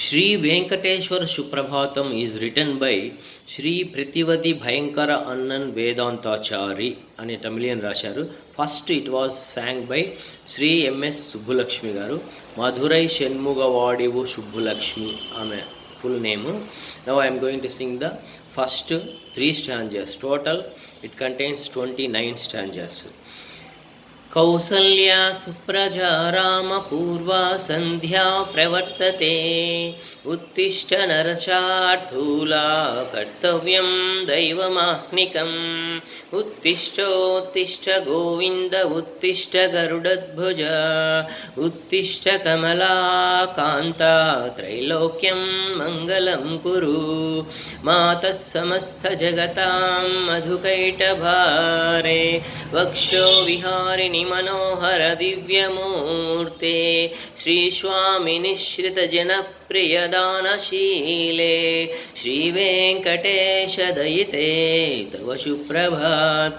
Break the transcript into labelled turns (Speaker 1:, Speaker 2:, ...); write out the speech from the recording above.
Speaker 1: Shri Venkateswara Suprabhatam is written by Shri Prativadi Bhayankara Annan Vedantachari అనే తమిళియన్ రాశారు. First it was sang by Shri MS Subbulakshmi garu. Madurai Shanmukhavadivu Subbulakshmi ఆమె full name. Now I'm going to sing the first 3 stanzas. Total it contains 29 stanzas. కౌసల్యా సుప్రజా రామపూర్వా సంధ్యా ప్రవర్తతే ఉత్తిష్ట నరశార్థూలా కర్తవ్యం దైవమాహ్నికం ఉత్తిష్టోత్తిష్ట గోవింద ఉత్తిష్ట గరుడధ్వజ ఉత్తిష్ట కమలాకాంత త్రైలోక్యం మంగళం కురు మాతః సమస్త జగతాం మధుకైటభారే వక్షో విహారిణి మనోహర దివ్యమూర్తే శ్రీస్వామి నిశ్రిత జనప్రియదానశీలే శ్రీవేంకటేశ దయితే తవ సుప్రభాత.